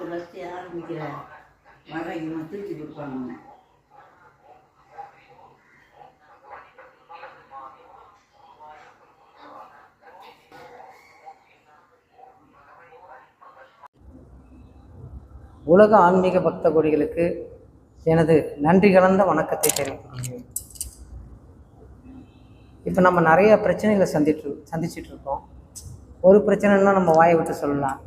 First ஆரம்பிக்கிற வரைக்கும் தூக்கி கொடுப்பாங்க. உலக ஆன்மீக பக்த கோடிகளுக்கு எனது நன்றி கலந்த வணக்கத்தை தெரிவித்துள்ளேன். இப்போ நம்ம நிறைய பிரச்சனைகளை சந்திச்சுட்டு இருக்கோம். ஒரு பிரச்சனைன்னா நம்ம வாயை விட்டு சொல்லலாம்.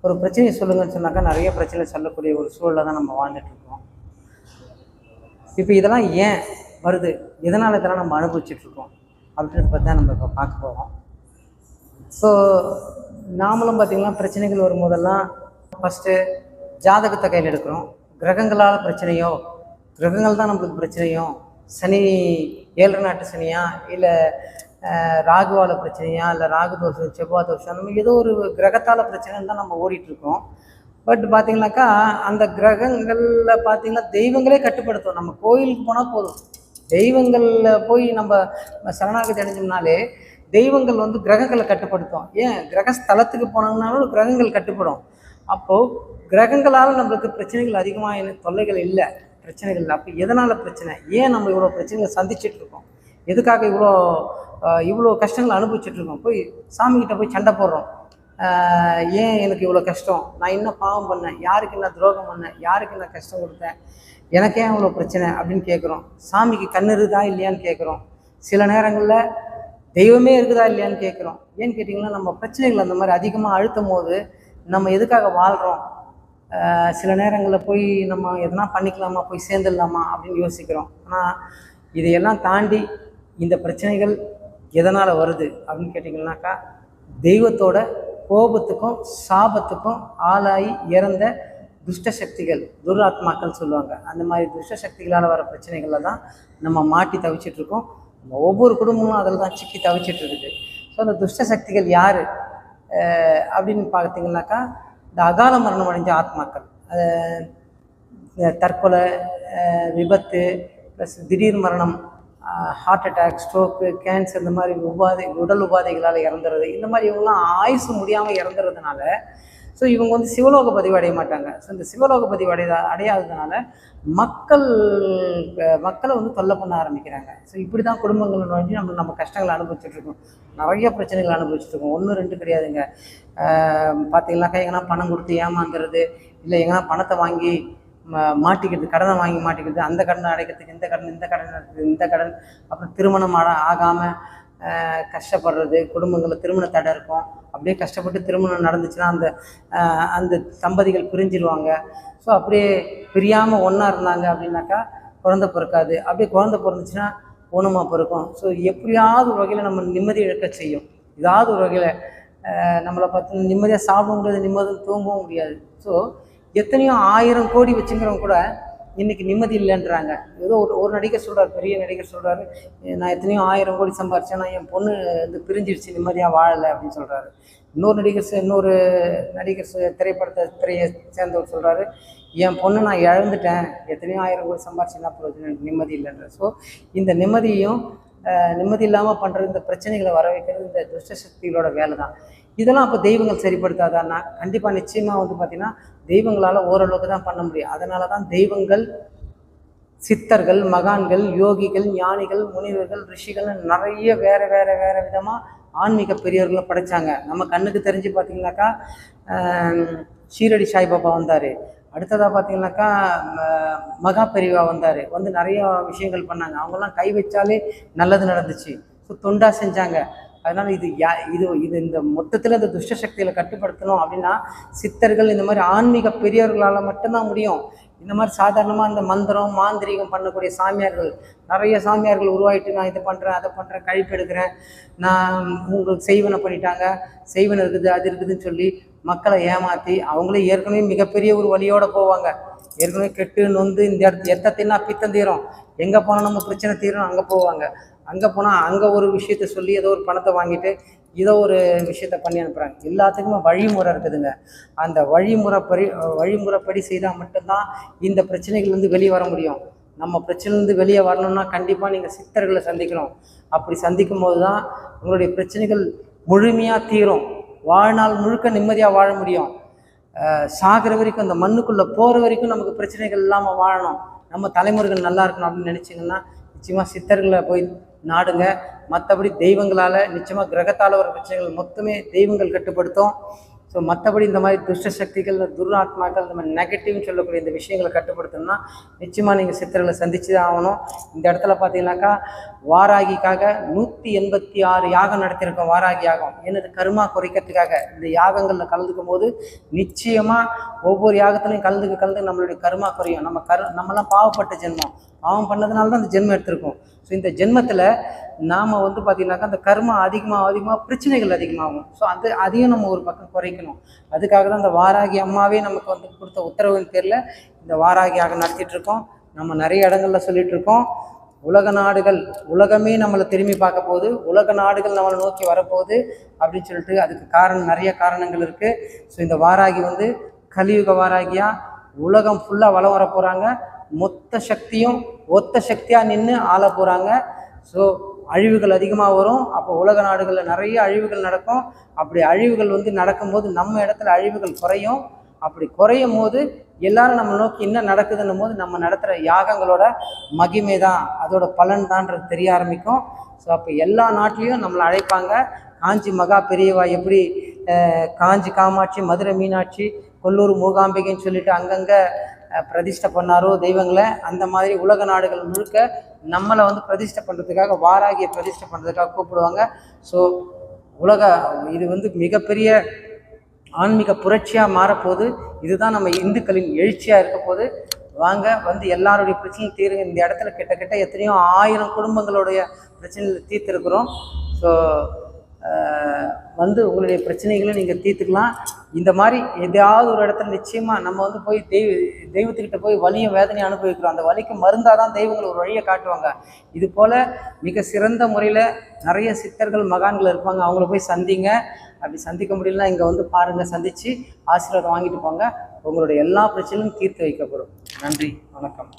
ஒரு பிரச்சனையை சொல்லுங்கன்னு சொன்னாக்கா நிறைய பிரச்சனை சொல்லக்கூடிய ஒரு சூழலில் தான் நம்ம வாழ்ந்துட்டுருக்கோம். இப்போ இதெல்லாம் ஏன் வருது, எதனால் இதெல்லாம் நம்ம அனுபவிச்சுட்ருக்கோம் அப்படின்றத பற்றி தான் நம்ம இப்போ பார்க்க போகிறோம். ஸோ நாமளும் பார்த்திங்கன்னா பிரச்சனைகள் வரும்போதெல்லாம் ஃபஸ்ட்டு ஜாதகத்தை கையில் எடுக்கிறோம். கிரகங்களால் பிரச்சனையோ, கிரகங்கள் தான் நம்மளுக்கு பிரச்சனையோ, சனி 7 நாட்டு சனியா, இல்லை ராகுவால் பிரச்சனையா, இல்லை ராகு தோஷம், செவ்வாய் தோஷம், நம்ம ஏதோ ஒரு கிரகத்தால் பிரச்சனைன்னு தான் நம்ம ஓடிட்டுருக்கோம். பட் பார்த்திங்கனாக்கா அந்த கிரகங்களில் பார்த்திங்கன்னா தெய்வங்களே கட்டுப்படுத்தும். நம்ம கோயிலுக்கு போனால் போதும், தெய்வங்களில் போய் நம்ம சரணாகதி அடைஞ்சோம்னாலே தெய்வங்கள் வந்து கிரகங்களை கட்டுப்படுத்தும். ஏன் கிரகஸ்தலத்துக்கு போனோம்னாலும் கிரகங்கள் கட்டுப்படும். அப்போது கிரகங்களால் நம்மளுக்கு பிரச்சனைகள் அதிகமாக தொல்லைகள் இல்லை, பிரச்சனைகள் இல்லை. அப்போ எதனால் பிரச்சனை, ஏன் நம்ம இவ்வளோ பிரச்சனைகளை சந்திச்சிட்ருக்கோம், எதுக்காக இவ்வளோ கஷ்டங்களை அனுபவிச்சுட்ருக்கோம், போய் சாமிக்கிட்ட போய் சண்டை போடுறோம். ஏன் எனக்கு இவ்வளோ கஷ்டம், நான் என்ன பாவம் பண்ணேன், யாருக்கு என்ன துரோகம் பண்ணேன், யாருக்கு என்ன கஷ்டம் கொடுத்தேன், எனக்கே இவ்வளோ பிரச்சனை அப்படின்னு கேட்குறோம். சாமிக்கு கண் இருக்குதா இல்லையான்னு கேட்குறோம். சில நேரங்களில் தெய்வமே இருக்குதா இல்லையான்னு கேட்குறோம். ஏன்னு கேட்டிங்கன்னா நம்ம பிரச்சனைகள் அந்த மாதிரி அதிகமாக அழுத்தும் போது நம்ம எதுக்காக வாழ்கிறோம், சில நேரங்களில் போய் நம்ம எதனா பண்ணிக்கலாமா, போய் சேர்ந்துடலாமா அப்படின்னு யோசிக்கிறோம். ஆனால் இதையெல்லாம் தாண்டி இந்த பிரச்சனைகள் எதனால் வருது அப்படின்னு கேட்டிங்கன்னாக்கா தெய்வத்தோட கோபத்துக்கும் சாபத்துக்கும் ஆளாகி இறந்த துஷ்ட சக்திகள், துராத்மாக்கள் சொல்லுவாங்க. அந்த மாதிரி துஷ்ட சக்திகளால் வர பிரச்சனைகளில் தான் நம்ம மாட்டி தவிச்சிட்ருக்கோம். நம்ம ஒவ்வொரு குடும்பமும் அதில் தான் சிக்கி தவிச்சிட்ருக்குது. ஸோ அந்த துஷ்ட சக்திகள் யார் அப்படின்னு பார்த்தீங்கன்னாக்கா இந்த அகால மரணம் அடைஞ்ச ஆத்மாக்கள், தற்கொலை, விபத்து ப்ளஸ் திடீர் மரணம், ஹார்ட் அட்டாக், ஸ்ட்ரோக்கு, கேன்சர், இந்த மாதிரி உடல் உபாதைகளால் இறந்துறது, இந்த மாதிரி இவங்களாம் ஆயுசு முடியாமல் இறந்துறதுனால ஸோ இவங்க வந்து சிவலோக பதிவு அடைய மாட்டாங்க. ஸோ இந்த சிவலோக பதிவு அடையாததுனால மக்களை வந்து தொல்லை பண்ண ஆரம்பிக்கிறாங்க. ஸோ இப்படி தான் குடும்பங்கள் நோக்கி நம்ம கஷ்டங்களை அனுபவிச்சுட்ருக்கோம். நிறைய பிரச்சனைகள் அனுபவிச்சுட்ருக்கோம். 1 2 கிடையாதுங்க. பார்த்தீங்கன்னாக்கா எங்கன்னா பணம் கொடுத்து ஏமாந்துறது, இல்லை எங்கன்னா பணத்தை வாங்கி மாட்டிக்கிறது, கடனை வாங்கி மாட்டிக்கிறது, அந்த கடனை அடைக்கிறதுக்கு இந்த கடன், அப்புறம் திருமணம் ஆகாமல் கஷ்டப்படுறது, குடும்பங்களில் திருமண தடை இருக்கும். அப்படியே கஷ்டப்பட்டு திருமணம் நடந்துச்சுன்னா அந்த தம்பதிகள் பிரிஞ்சிருவாங்க. ஸோ அப்படியே பிரியாமல் ஒன்றா இருந்தாங்க அப்படின்னாக்கா குழந்தை பிறக்காது. அப்படியே குழந்தை பிறந்துச்சுன்னா ஊனமாக பிறக்கும். ஸோ எப்படியாவது ஒரு வகையில் நம்ம நிம்மதி இழக்க செய்யும். ஏதாவது ஒரு வகையில் நம்மளை பார்த்து நிம்மதியாக சாப்பிட முடியாது, நிம்மதியாக தூங்கவும் முடியாது. ஸோ எத்தனையோ 1000 கோடி வச்சுங்கிறவங்க கூட இன்றைக்கி நிம்மதி இல்லைன்றாங்க. ஏதோ ஒரு நடிகர் சொல்கிறார், பெரிய நடிகர் சொல்கிறாரு, நான் எத்தனையோ 1000 கோடி சம்பாரிச்சேன், நான் என் பொண்ணு வந்து பிரிஞ்சிடுச்சு, நிம்மதியாக வாழலை அப்படின்னு சொல்கிறாரு. இன்னொரு நடிகர் திரையை சேர்ந்தவர் சொல்கிறாரு, என் பொண்ணு நான் இழந்துட்டேன், எத்தனையோ 1000 கோடி சம்பாரிச்சேன்னா எனக்கு நிம்மதி இல்லைன்ற. ஸோ இந்த நிம்மதி இல்லாமல் பண்ணுறது, இந்த பிரச்சனைகளை வர வைக்கிறது இந்த துஷ்ட சக்திகளோட வேலை தான். இதெல்லாம் அப்போ தெய்வங்கள் சரிப்படுத்தாதான்னா கண்டிப்பாக நிச்சயமாக வந்து பார்த்திங்கன்னா தெய்வங்களால் ஓரளவுக்கு தான் பண்ண முடியும். அதனால தான் தெய்வங்கள், சித்தர்கள், மகான்கள், யோகிகள், ஞானிகள், முனிவர்கள், ரிஷிகள் நிறைய வேறு விதமாக ஆன்மீக பெரியவர்களை படைத்தாங்க. நம்ம கண்ணுக்கு தெரிஞ்சு பார்த்திங்கனாக்கா ஷீரடி சாய்பாபா வந்தார். அடுத்ததாக பார்த்திங்கனாக்கா மகா பெரியவா வந்தார், வந்து நிறையா விஷயங்கள் பண்ணாங்க. அவங்கெல்லாம் கை வச்சாலே நல்லது நடந்துச்சு. ஸோ தொண்டாக செஞ்சாங்க. அதனால் இது இந்த மொத்தத்தில் இந்த துஷ்ட சக்திகளை கட்டுப்படுத்தணும் அப்படின்னா சித்தர்கள், இந்த மாதிரி ஆன்மீக பெரியவர்களால் மட்டும்தான் முடியும். இந்த மாதிரி சாதாரணமாக இந்த மந்திரம் மாந்திரீகம் பண்ணக்கூடிய நிறைய சாமியார்கள் உருவாயிட்டு, நான் இதை பண்ணுறேன் அதை பண்ணுறேன், கழிப்பு எடுக்கிறேன், நான் உங்களுக்கு செய்வனை பண்ணிட்டாங்க, செய்வனை இருக்குது அது இருக்குதுன்னு சொல்லி மக்களை ஏமாற்றி அவங்களே ஏற்கனவே மிகப்பெரிய ஒரு வழியோடு போவாங்க. ஏற்கனவே கெட்டு நொந்து இந்த எத்த தின்னா பித்தம் தீரும், எங்கே போனால் நம்ம பிரச்சனை தீரும் அங்கே போவாங்க. அங்கே போனால் அங்கே ஒரு விஷயத்த சொல்லி ஏதோ ஒரு பணத்தை வாங்கிட்டு ஏதோ ஒரு விஷயத்த பண்ணி அனுப்புகிறாங்க. எல்லாத்துக்குமே வழிமுறை இருக்குதுங்க. அந்த வழிமுறைப்படி செய்தால் மட்டும்தான் இந்த பிரச்சனைகள்லேருந்து வெளியே வர முடியும். நம்ம பிரச்சனைலேருந்து வெளியே வரணும்னா கண்டிப்பாக நீங்கள் சித்தர்களை சந்திக்கணும். அப்படி சந்திக்கும் போது தான் உங்களுடைய பிரச்சனைகள் முழுமையாக தீரும். வாழ்நாள் முழுக்க நிம்மதியாக வாழ முடியும். சாகிற வரைக்கும், அந்த மண்ணுக்குள்ளே போகிற வரைக்கும் நமக்கு பிரச்சனைகள் இல்லாமல் வாழணும், நம்ம தலைமுறைகள் நல்லா இருக்கணும் அப்படின்னு நினச்சிங்கன்னா நிச்சயமாக சித்தர்களை போய் நாடுங்க. மற்றபடி தெய்வங்களால் நிச்சயமாக கிரகத்தால் வர பிரச்சனைகள் மொத்தமே தெய்வங்கள் கட்டுப்படுத்தும். ஸோ மற்றபடி இந்த மாதிரி துஷ்ட சக்திகள், துராத்மாக்கள், இந்த மாதிரி நெகட்டிவ்னு சொல்லக்கூடிய இந்த விஷயங்களை கட்டுப்படுத்தணும்னா நிச்சயமாக நீங்கள் சித்தர்களை சந்திச்சு தான் ஆகணும். இந்த இடத்துல பார்த்தீங்கன்னாக்கா வாராகிக்காக 186 யாகம் நடத்தியிருக்கோம். வாராகி யாகம் என்னது கர்மா குறைக்கிறதுக்காக. இந்த யாகங்களில் கலந்துக்கும் போது நிச்சயமாக ஒவ்வொரு யாகத்துலையும் கலந்து நம்மளுடைய கர்மா குறையும். நம்மலாம் பாவப்பட்ட ஜென்மம், பாவம் பண்ணதுனால தான் அந்த ஜென்மம் எடுத்திருக்கோம். ஸோ இந்த ஜென்மத்தில் நாம் வந்து பார்த்திங்கனாக்கா அந்த கர்மா அதிகமாக பிரச்சனைகள் அதிகமாகும். ஸோ அதையும் நம்ம ஒரு பக்கம் குறைக்கணும். அதுக்காக தான் இந்த வாராகி அம்மாவே நமக்கு வந்து கொடுத்த உத்தரவின் பேரில் இந்த வாராகியாக நடத்திட்டுருக்கோம். நம்ம நிறைய இடங்களில் சொல்லிகிட்ருக்கோம், உலக நாடுகள், உலகமே நம்மளை திரும்பி பார்க்க போகுது, உலக நாடுகள் நம்மளை நோக்கி வரப்போகுது அப்படின்னு சொல்லிட்டு அதுக்கு நிறைய காரணங்கள் இருக்குது. ஸோ இந்த வாராகி வந்து கலியுக வாராகியாக உலகம் ஃபுல்லாக வளம் வர போகிறாங்க. மொத்த சக்தியும் ஒத்த சக்தியாக நின்று ஆள போகிறாங்க. ஸோ அழிவுகள் அதிகமாக வரும். அப்போ உலக நாடுகளில் நிறைய அழிவுகள் நடக்கும். அப்படி அழிவுகள் வந்து நடக்கும்போது நம்ம இடத்துல அழிவுகள் குறையும். அப்படி குறையும் போது எல்லாரும் நம்ம நோக்கி என்ன நடக்குதுன்னும் போது நம்ம நடத்துகிற யாகங்களோட மகிமை தான், அதோட பலன் தான்றது தெரிய ஆரம்பிக்கும். ஸோ அப்போ எல்லா நாட்டிலையும் நம்மளை அழைப்பாங்க. காஞ்சி மகா பெரியவா எப்படி காஞ்சி காமாட்சி, மதுரை மீனாட்சி, கொல்லூர் மூகாம்பிகைன்னு சொல்லிட்டு அங்கங்கே பிரதிஷ்டை பண்ணாரோ தெய்வங்களை, அந்த மாதிரி உலக நாடுகள் முழுக்க நம்மளை வந்து பிரதிஷ்டை பண்ணுறதுக்காக, வாராகியை பிரதிஷ்டை பண்ணுறதுக்காக கூப்பிடுவாங்க. ஸோ இது வந்து மிகப்பெரிய ஆன்மீக புரட்சியாக மாறப்போகுது. இதுதான் நம்ம இந்துக்களின் எழுச்சியாக இருக்க போது. வாங்க வந்து எல்லாருடைய பிரச்சனையும் தீருங்க. இந்த இடத்துல கிட்டத்தட்ட எத்தனையோ 1000 குடும்பங்களுடைய பிரச்சனைகளை தீர்த்திருக்கிறோம். ஸோ வந்து உங்களுடைய பிரச்சனைகளை நீங்கள் தீர்த்துக்கலாம். இந்த மாதிரி எதாவது ஒரு இடத்துல நிச்சயமாக நம்ம வந்து போய் தெய்வத்துக்கிட்ட போய் வலியும் வேதனையும் அனுபவிக்கிறோம். அந்த வலிக்கு மருந்தாக தான் தெய்வங்கள் ஒரு வழியை காட்டுவாங்க. இது போல் மிக சிறந்த முறையில் நிறைய சித்தர்கள், மகான்கள் இருப்பாங்க. அவங்கள போய் சந்திங்க. அப்படி சந்திக்க முடியலன்னா இங்கே வந்து பாருங்கள், சந்தித்து ஆசீர்வாதம் வாங்கிட்டு போங்க. உங்களுடைய எல்லா பிரச்சனையும் தீர்த்து வைக்கப்படும். நன்றி, வணக்கம்.